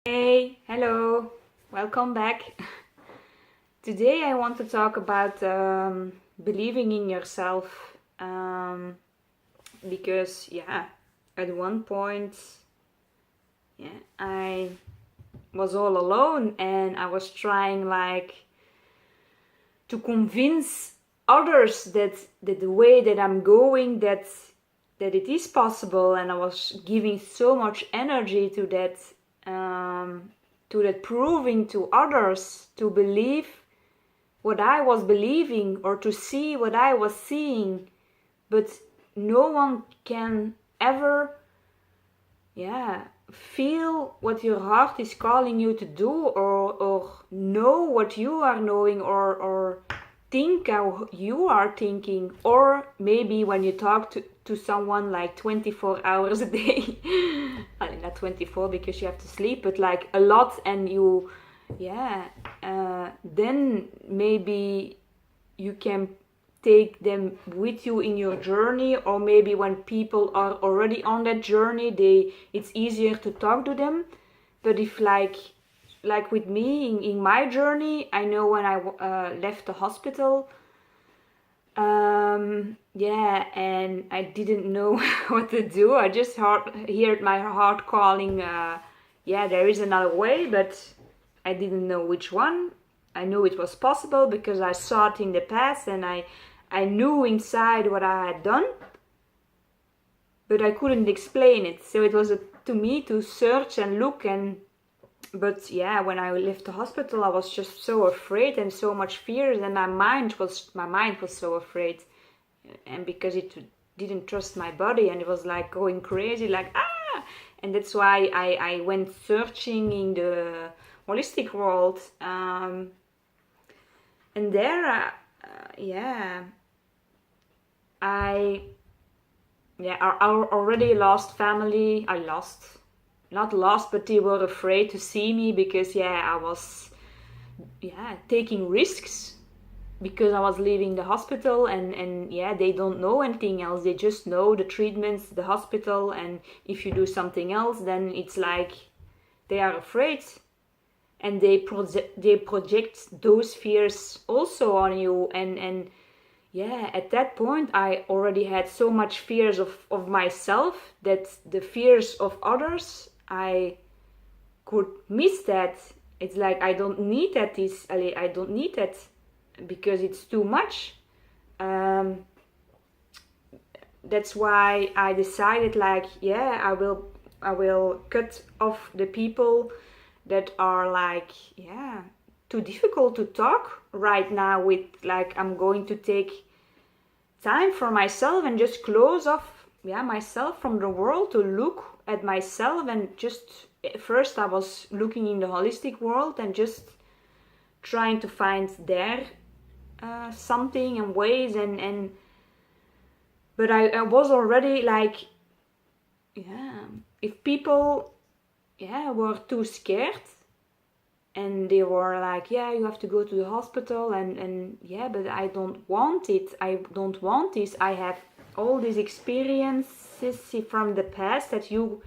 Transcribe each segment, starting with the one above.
Hey, hello, welcome back. Today I want to talk about believing in yourself because, at one point, I was all alone and I was trying to convince others that the way that I'm going, that it is possible, and I was giving so much energy to that proving to others to believe what I was believing or to see what I was seeing. But no one can ever feel what your heart is calling you to do, or know what you are knowing, or think how you are thinking. Or maybe when you talk to someone like 24 hours a day I mean, not 24 because you have to sleep, but like a lot, and you then maybe you can take them with you in your journey. Or maybe when people are already on that journey, it's easier to talk to them. But if like with me in my journey, I know when I left the hospital, and I didn't know what to do. I just heard my heart calling, there is another way, but I didn't know which one. I knew it was possible because I saw it in the past, and I knew inside what I had done, but I couldn't explain it. So it was to me to search and look. But when I left the hospital, I was just so afraid and so much fear, and my mind was so afraid, and because it didn't trust my body, and it was like going crazy, like and that's why I went searching in the holistic world, and there I already lost family. Not lost, but they were afraid to see me because I was taking risks, because I was leaving the hospital, and they don't know anything else. They just know the treatments, the hospital, and if you do something else, then it's like they are afraid, and they project those fears also on you. And at that point I already had so much fears of myself, that the fears of others, I could miss that. It's like I don't need that. I don't need that because it's too much. That's why I decided I will cut off the people that are too difficult to talk right now with. I'm going to take time for myself and just close off myself from the world, to look at myself. And just first I was looking in the holistic world and just trying to find there something and ways, and but I was already if people were too scared, and they were like, you have to go to the hospital, and but I don't want it. I don't want this. I have all these experiences from the past that you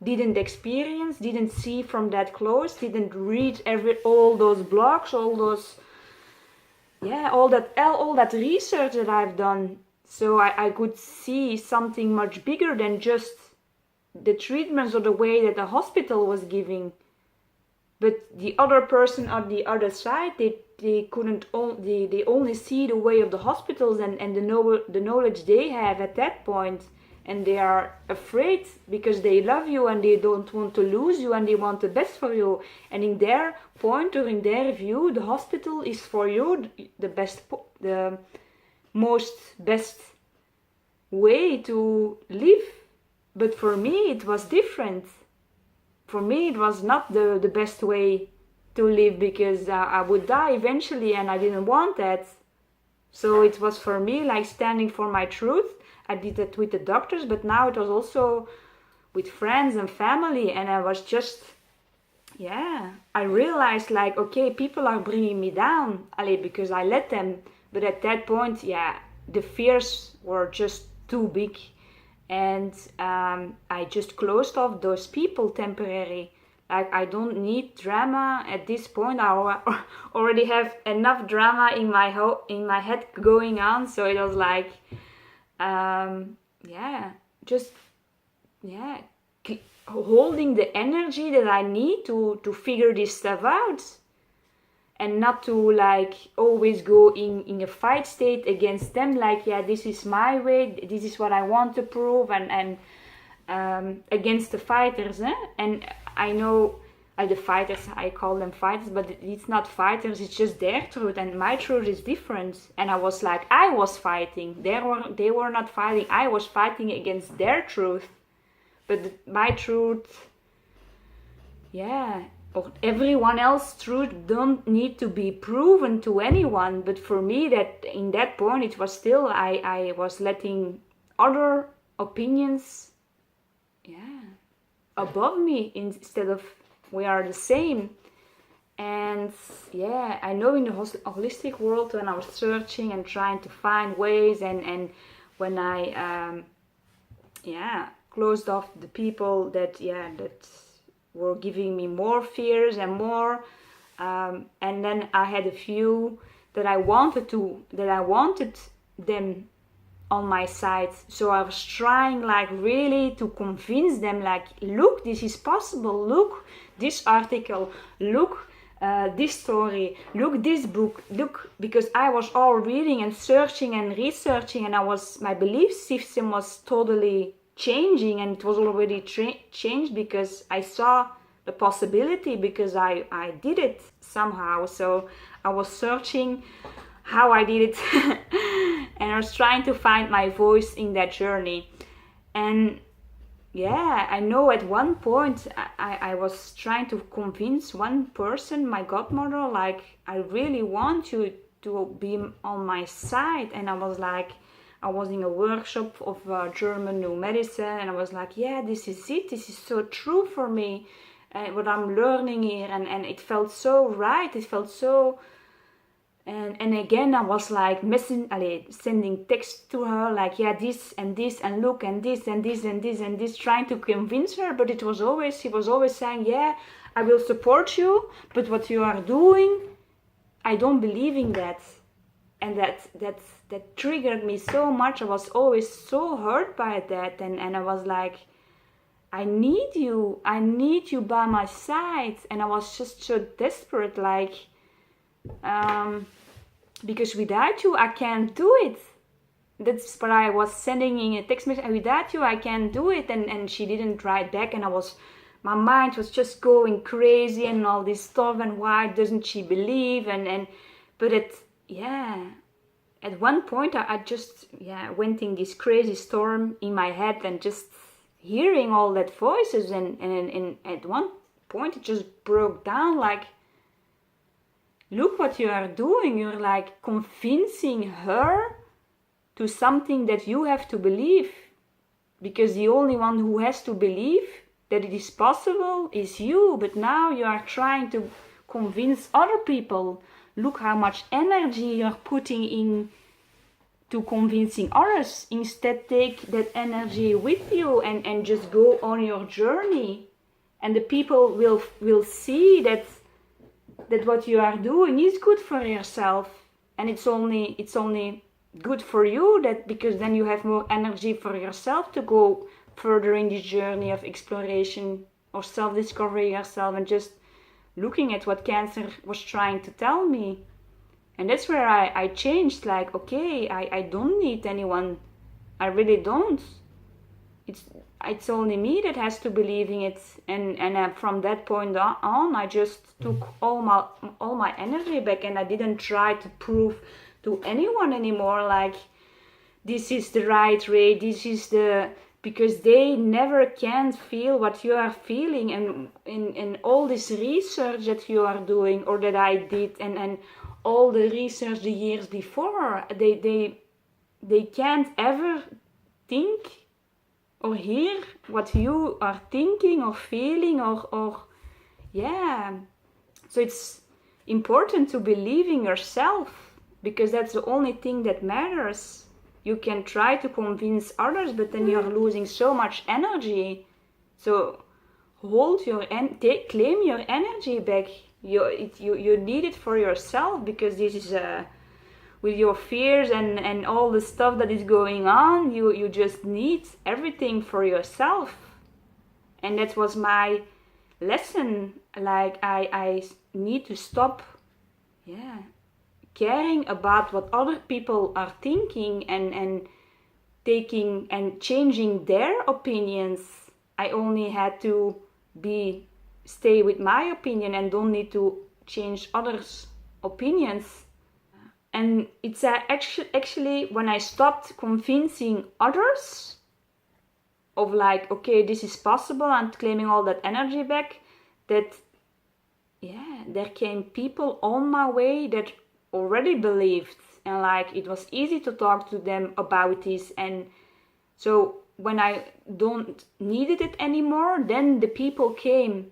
didn't experience, didn't see from that close, didn't read all those blogs, all those all that research that I've done. So I could see something much bigger than just the treatments or the way that the hospital was giving. But the other person on the other side, they only see the way of the hospitals and the knowledge they have at that point, and they are afraid because they love you and they don't want to lose you, and they want the best for you. And in their point, or in their view, the hospital is for you the most best way to live. But for me it was different. For me it was not the best way to live, because I would die eventually, and I didn't want that. So it was for me like standing for my truth. I did that with the doctors, but now it was also with friends and family. And I was just I realized okay, people are bringing me down, because I let them. But at that point the fears were just too big, and I just closed off those people temporarily. Like, I don't need drama at this point. I already have enough drama in my head going on. So it was like, holding the energy that I need to figure this stuff out, and not to like always go in a fight state against them. Like, yeah, this is my way. This is what I want to prove, and against the fighters, and I know the fighters, I call them fighters, but it's not fighters, it's just their truth, and my truth is different. And I was like, I was fighting, they were not fighting, I was fighting against their truth. But my truth, or everyone else's truth don't need to be proven to anyone. But for me, that in that point, it was still, I was letting other opinions above me, instead of we are the same. And I know in the holistic world, when I was searching and trying to find ways, and when I closed off the people that were giving me more fears and more, and then I had a few that I wanted them on my side. So I was trying, like, really to convince them, like, look, this is possible, look this article, look this story, look this book, look, because I was all reading and searching and researching, and my belief system was totally changing, and it was already changed because I saw the possibility, because I did it somehow. So I was searching how I did it and I was trying to find my voice in that journey. And I know at one point I was trying to convince one person, my godmother, like, I really want you to be on my side. And I was like, I was in a workshop of German New Medicine, and I was like, this is it, this is so true for me, what I'm learning here, and it felt so right, it felt so. And again, I was like sending text to her, like, this and this, and look, and this and this and this and this, trying to convince her. But she was always saying, I will support you, but what you are doing, I don't believe in that. And that triggered me so much. I was always so hurt by that, and I was like, I need you by my side. And I was just so desperate, like, because without you I can't do it. That's what I was sending in a text message, without you I can't do it. And she didn't write back, and my mind was just going crazy and all this stuff, and why doesn't she believe, but at one point I just went in this crazy storm in my head, and just hearing all that voices, and at one point it just broke down, like, look what you are doing, you're like convincing her to something that you have to believe, because the only one who has to believe that it is possible is you. But now you are trying to convince other people. Look how much energy you're putting in to convincing others. Instead, take that energy with you and just go on your journey, and the people will see that what you are doing is good for yourself, and it's only good for you, that because then you have more energy for yourself to go further in this journey of exploration or self-discovery yourself, and just looking at what cancer was trying to tell me. And that's where I changed, like, okay, I don't need anyone, I really don't. It's only me that has to believe in it, and from that point on, I just took all my energy back, and I didn't try to prove to anyone anymore, like, this is the right way, because they never can feel what you are feeling, and in all this research that you are doing, or that I did, and all the research the years before, they can't ever think or hear what you are thinking or feeling, or so it's important to believe in yourself, because that's the only thing that matters. You can try to convince others, but then you're losing so much energy. So hold your claim your energy back. You need it for yourself, because this is with your fears and all the stuff that is going on, you just need everything for yourself. And that was my lesson. Like I need to stop caring about what other people are thinking and taking and changing their opinions. I only had to stay with my opinion and don't need to change others' opinions. And it's actually when I stopped convincing others of like, okay, this is possible, and claiming all that energy back, that there came people on my way that already believed, and like it was easy to talk to them about this. And so when I don't needed it anymore, then the people came.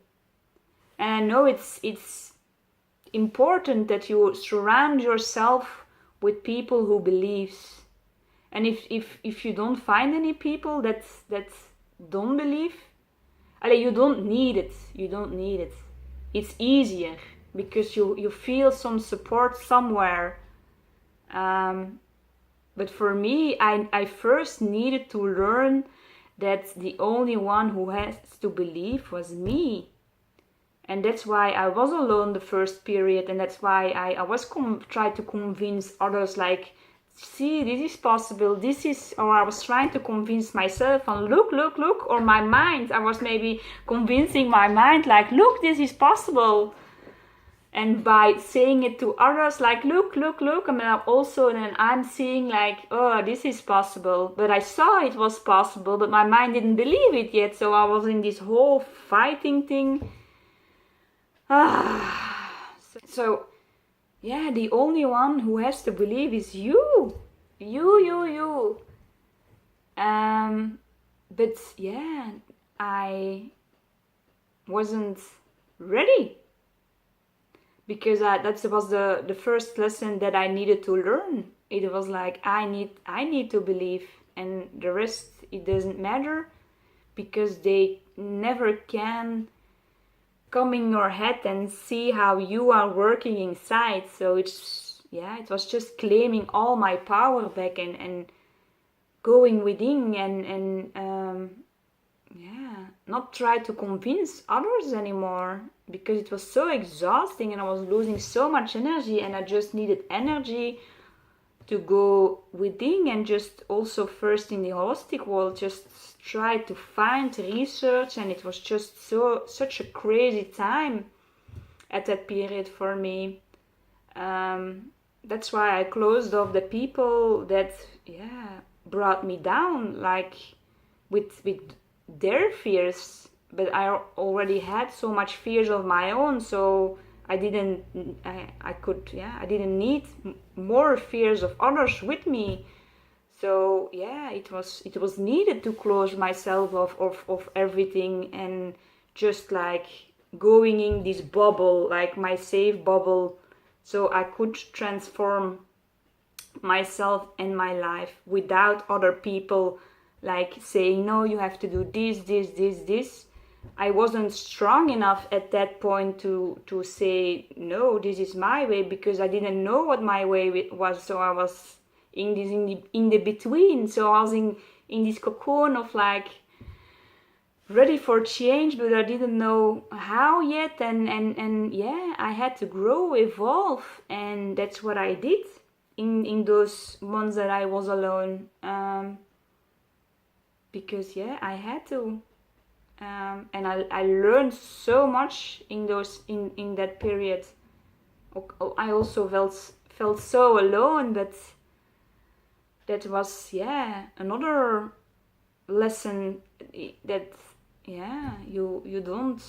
And I know it's important that you surround yourself with people who believes. And if you don't find any people that don't believe, you don't need it. You don't need it. It's easier because you feel some support somewhere. But for me, I first needed to learn that the only one who has to believe was me. And that's why I was alone the first period, and that's why I was trying to convince others, like, see, this is possible, this is, or I was trying to convince myself, and look, or my mind, I was maybe convincing my mind, like, look, this is possible. And by saying it to others, like, look, I mean, also then I'm seeing like, oh, this is possible. But I saw it was possible, but my mind didn't believe it yet, so I was in this whole fighting thing. So, yeah, the only one who has to believe is you. You. But yeah, I wasn't ready. Because that was the first lesson that I needed to learn. It was like, I need to believe, and the rest, it doesn't matter, because they never can come in your head and see how you are working inside. So it was just claiming all my power back and going within and not try to convince others anymore, because it was so exhausting and I was losing so much energy, and I just needed energy to go within and just also first in the holistic world just try to find research. And it was just such a crazy time at that period for me. That's why I closed off the people that brought me down, like with their fears. But I already had so much fears of my own, so I didn't need more fears of others with me. So it was needed to close myself off of everything, and just like going in this bubble, like my safe bubble, so I could transform myself and my life without other people like saying, no, you have to do this. I wasn't strong enough at that point to say, no, this is my way, because I didn't know what my way was. So I was in the between. So I was in this cocoon of like ready for change, but I didn't know how yet. And I had to grow, evolve, and that's what I did in those months that I was alone. Because I had to. And I learned so much in that period. I also felt so alone, but that was another lesson that you don't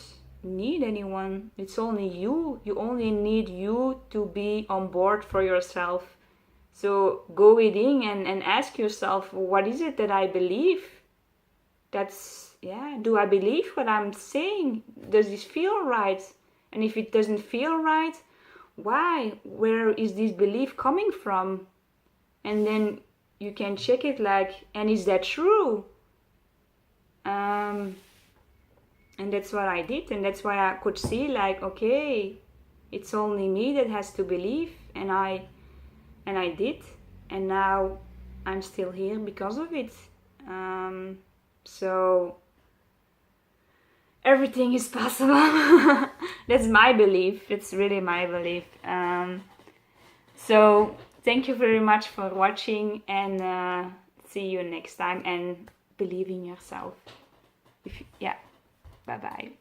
need anyone. It's only you. You only need you to be on board for yourself. So go within and ask yourself, what is it that I believe? Do I believe what I'm saying? Does this feel right? And if it doesn't feel right, why? Where is this belief coming from? And then you can check it like, and is that true? And that's what I did, and that's why I could see, like, okay, it's only me that has to believe, and I did, and now I'm still here because of it. So everything is possible. That's my belief. It's really my belief. So thank you very much for watching, and see you next time, and believe in yourself. Yeah, bye bye.